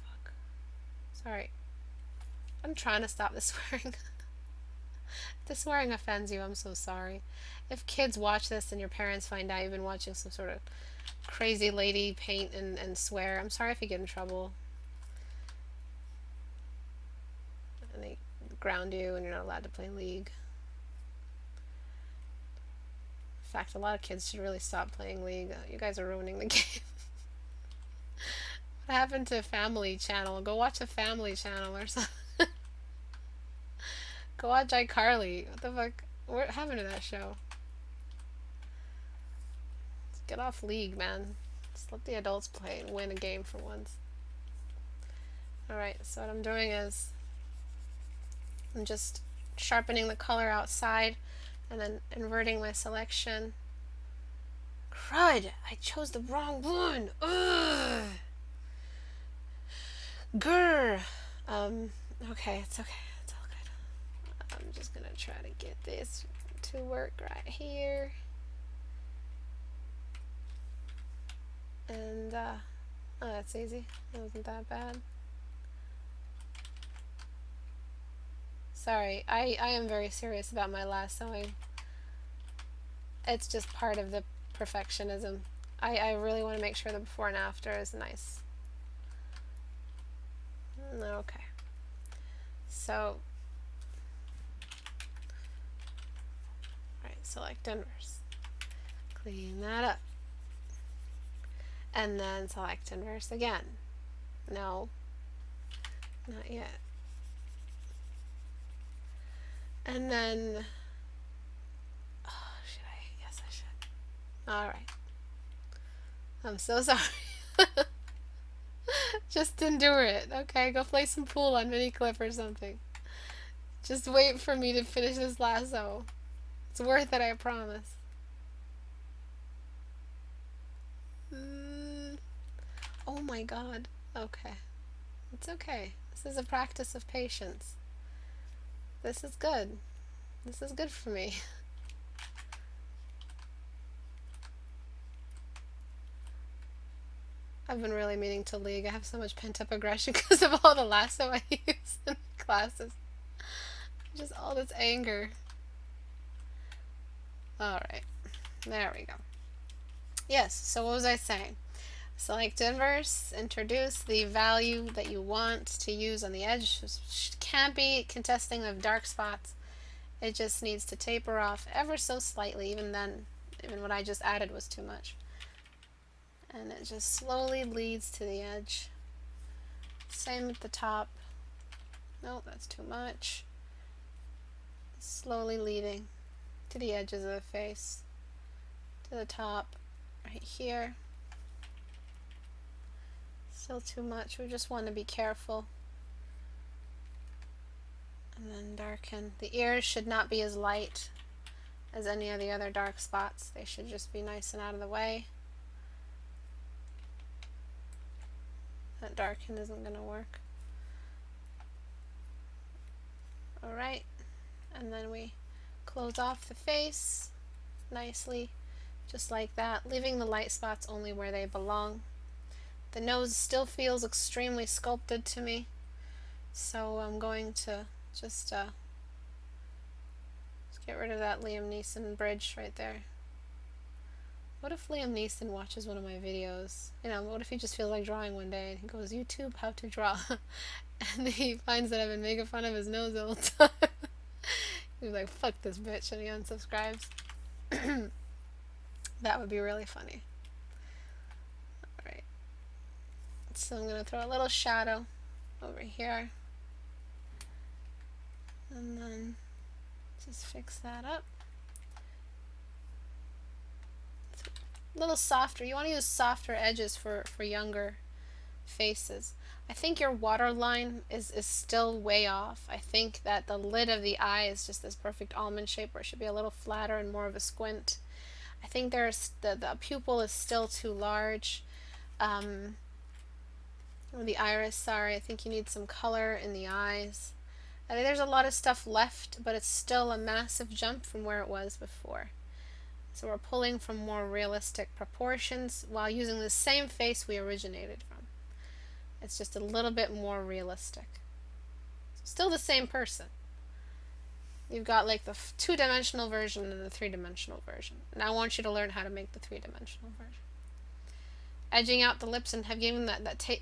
S1: Fuck. Sorry. I'm trying to stop the swearing. If the swearing offends you, I'm so sorry. If kids watch this and your parents find out you've been watching some sort of crazy lady paint and swear, I'm sorry if you get in trouble. And they ground you and you're not allowed to play League. In fact, a lot of kids should really stop playing League. You guys are ruining the game. What happened to Family Channel? Go watch a Family Channel or something. Go watch iCarly. What the fuck? What happened to that show? Just get off League, man. Just let the adults play and win a game for once. Alright, so what I'm doing is I'm just sharpening the color outside and then inverting my selection. Crud! I chose the wrong one! Ugh! Grr! Okay, it's okay. It's all good. I'm just gonna try to get this to work right here. And, oh, that's easy. That wasn't that bad. Sorry, I am very serious about my lassoing. It's just part of the perfectionism. I really want to make sure the before and after is nice. Okay. So, alright, select inverse. Clean that up. And then select inverse again. No, not yet. And then, oh, should I? Yes, I should. Alright. I'm so sorry. Just endure it. Okay, go play some pool on Miniclip or something. Just wait for me to finish this lasso. It's worth it, I promise. Oh my god. Okay. It's okay. This is a practice of patience. This is good. This is good for me. I've been really meaning to League. I have so much pent-up aggression because of all the lasso I use in classes. Just all this anger. Alright. There we go. Yes, so what was I saying? Select inverse, introduce the value that you want to use on the edge. Can't be contesting of dark spots. It just needs to taper off ever so slightly. Even then, even what I just added was too much. And it just slowly leads to the edge. Same at the top. No, that's too much. Slowly leading to the edges of the face. To the top, right here. Still too much. We just want to be careful. And then darken. The ears should not be as light as any of the other dark spots. They should just be nice and out of the way. That darken isn't going to work. Alright. And then we close off the face nicely, just like that, leaving the light spots only where they belong. The nose still feels extremely sculpted to me, so I'm going to just get rid of that Liam Neeson bridge right there. What if Liam Neeson watches one of my videos? You know, what if he just feels like drawing one day and he goes, YouTube, how to draw? And he finds that I've been making fun of his nose the whole time. He's like, fuck this bitch, and he unsubscribes. That would be really funny. Alright. So I'm going to throw a little shadow over here. And then just fix that up. It's a little softer. You want to use softer edges for younger faces. I think your waterline is still way off. I think that the lid of the eye is just this perfect almond shape where it should be a little flatter and more of a squint. I think there's the pupil is still too large. Or the iris, sorry. I think you need some color in the eyes. I think there's a lot of stuff left, but it's still a massive jump from where it was before. So we're pulling from more realistic proportions while using the same face we originated from. It's just a little bit more realistic. Still the same person. You've got like the two-dimensional version and the three-dimensional version. And I want you to learn how to make the three-dimensional version. Edging out the lips and have given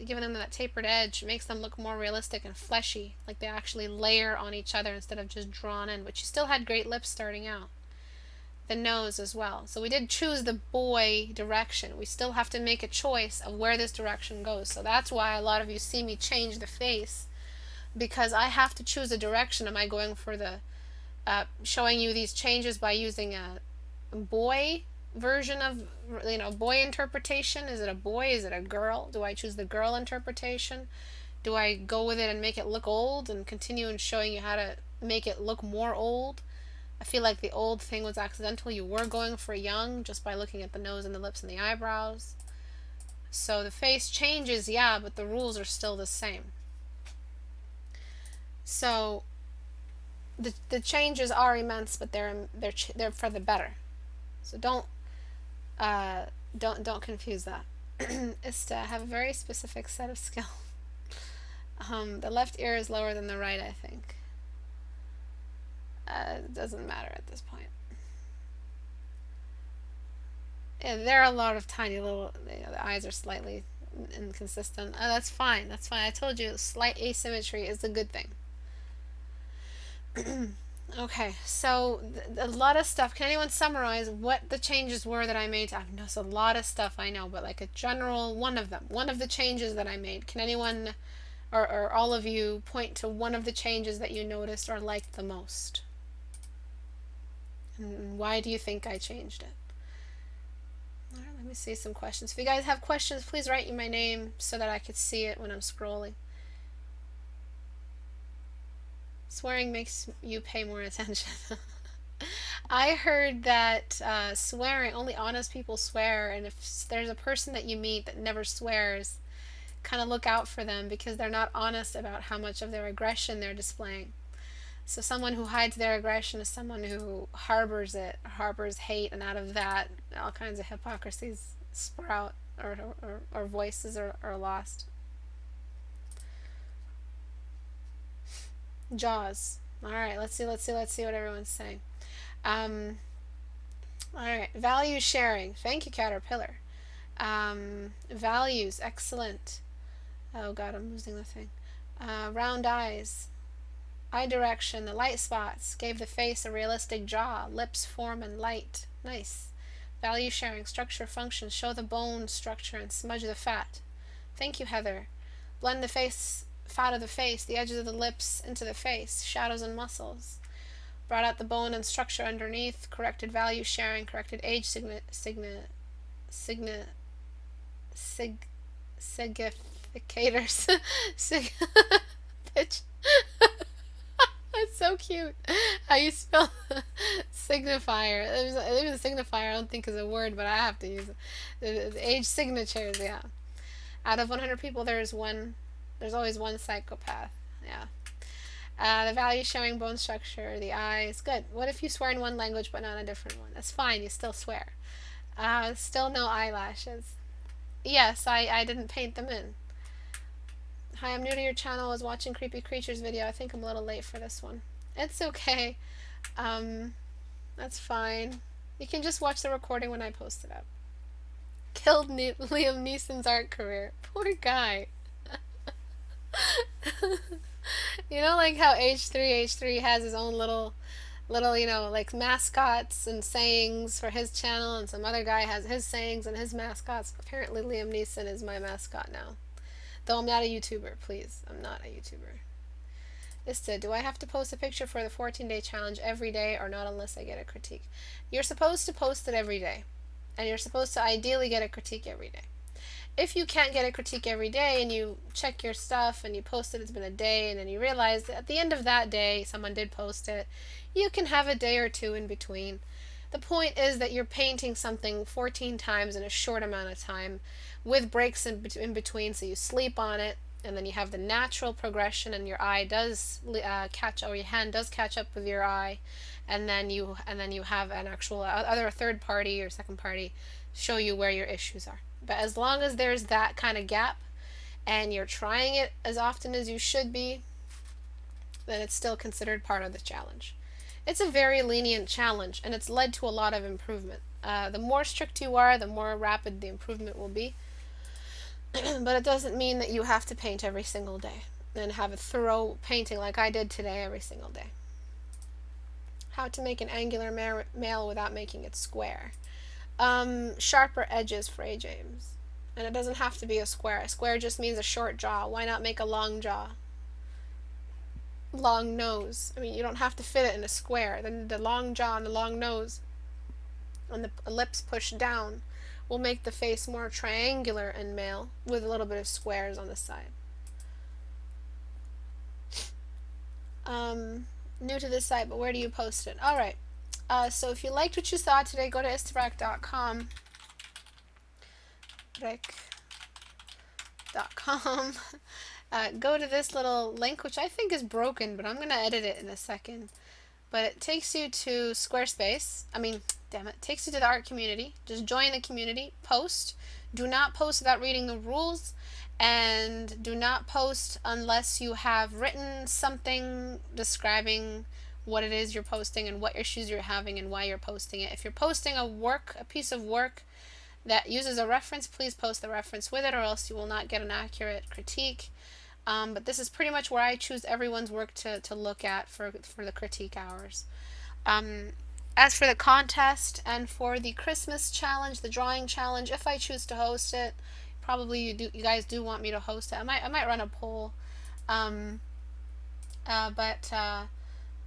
S1: giving them that tapered edge makes them look more realistic and fleshy, like they actually layer on each other instead of just drawn in. But you still had great lips starting out. The nose as well. So we did choose the boy direction. We still have to make a choice of where this direction goes. So that's why a lot of you see me change the face, because I have to choose a direction. Am I going for the showing you these changes by using a boy version of, boy interpretation? Is it a boy? Is it a girl? Do I choose the girl interpretation? Do I go with it and make it look old and continue and showing you how to make it look more old? I feel like the old thing was accidental. You were going for young just by looking at the nose and the lips and the eyebrows. So the face changes, yeah, but the rules are still the same. So the changes are immense, but they're for the better. So don't confuse that. Is to have a very specific set of skills. The left ear is lower than the right, I think. It doesn't matter at this point. Yeah, there are a lot of tiny little, the eyes are slightly inconsistent. That's fine. That's fine. I told you, slight asymmetry is a good thing. Okay, so a lot of stuff. Can anyone summarize what the changes were that I made? I know it's a lot of stuff, I know, but like a general one of them. One of the changes that I made. Can anyone or all of you point to one of the changes that you noticed or liked the most? And why do you think I changed it? All right, let me see some questions. If you guys have questions, please write my name so that I could see it when I'm scrolling. Swearing makes you pay more attention. I heard that swearing, only honest people swear, and if there's a person that you meet that never swears, kind of look out for them because they're not honest about how much of their aggression they're displaying. So someone who hides their aggression is someone who harbors hate, and out of that, all kinds of hypocrisies sprout or voices are lost. Jaws. All right, let's see what everyone's saying. All right, value sharing. Thank you, Caterpillar. Values, excellent. Oh God, I'm losing the thing. Round eyes. Eye direction, the light spots, gave the face a realistic jaw, lips, form, and light. Nice. Value sharing, structure, function, show the bone structure and smudge the fat. Thank you, Heather. Blend the fat of the face, the edges of the lips into the face, shadows and muscles. Brought out the bone and structure underneath, corrected value sharing, corrected age significators. Pitch. That's so cute. How you spell signifier. Even signifier I don't think is a word, but I have to use it. The age signatures, yeah. Out of 100 people, there's always one psychopath. Yeah. The value showing, bone structure, the eyes. Good. What if you swear in one language but not in a different one? That's fine. You still swear. Still no eyelashes. Yes, I didn't paint them in. Hi, I'm new to your channel. I was watching Creepy Creatures video. I think I'm a little late for this one. It's okay. That's fine. You can just watch the recording when I post it up. Killed Liam Neeson's art career. Poor guy. You know, like how H3 has his own little, like mascots and sayings for his channel, and some other guy has his sayings and his mascots. Apparently Liam Neeson is my mascot now. Though I'm not a YouTuber, please. I'm not a YouTuber. Ista, do I have to post a picture for the 14-day challenge every day or not unless I get a critique? You're supposed to post it every day. And you're supposed to ideally get a critique every day. If you can't get a critique every day and you check your stuff and you post it, it's been a day, and then you realize that at the end of that day someone did post it, you can have a day or two in between. The point is that you're painting something 14 times in a short amount of time with breaks in between, so you sleep on it, and then you have the natural progression, and your eye does your hand does catch up with your eye, and then you have an actual other third party or second party show you where your issues are. But as long as there's that kind of gap and you're trying it as often as you should be, then it's still considered part of the challenge. It's a very lenient challenge, and it's led to a lot of improvement. The more strict you are, the more rapid the improvement will be. But it doesn't mean that you have to paint every single day and have a thorough painting like I did today every single day. How to make an angular male without making it square. Sharper edges for A. James. And it doesn't have to be a square. A square just means a short jaw. Why not make a long jaw? Long nose. I mean, you don't have to fit it in a square. Then the long jaw and the long nose and the lips pushed down will make the face more triangular and male with a little bit of squares on the side. New to this site, but where do you post it? Alright, so if you liked what you saw today, go to istebrak.com. Go to this little link, which I think is broken, but I'm going to edit it in a second. But it takes you to Squarespace. Takes you to the art community. Just join the community, post. Do not post without reading the rules, and do not post unless you have written something describing what it is you're posting and what issues you're having and why you're posting it. If you're posting a piece of work that uses a reference, please post the reference with it, or else you will not get an accurate critique. But this is pretty much where I choose everyone's work to look at for the critique hours. As for the contest and for the Christmas challenge, the drawing challenge, if I choose to host it, probably you guys do want me to host it. I might run a poll.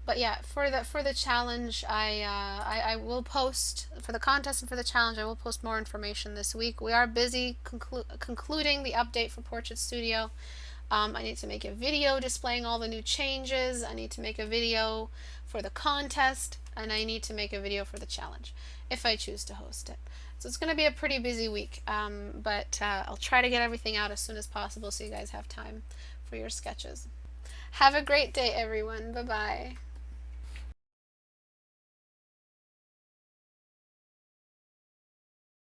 S1: But yeah, for the challenge, I will post for the contest and for the challenge. I will post more information this week. We are busy concluding the update for PortraitStudio. I need to make a video displaying all the new changes. I need to make a video for the contest, and I need to make a video for the challenge if I choose to host it. So it's going to be a pretty busy week, but I'll try to get everything out as soon as possible so you guys have time for your sketches. Have a great day, everyone. Bye-bye.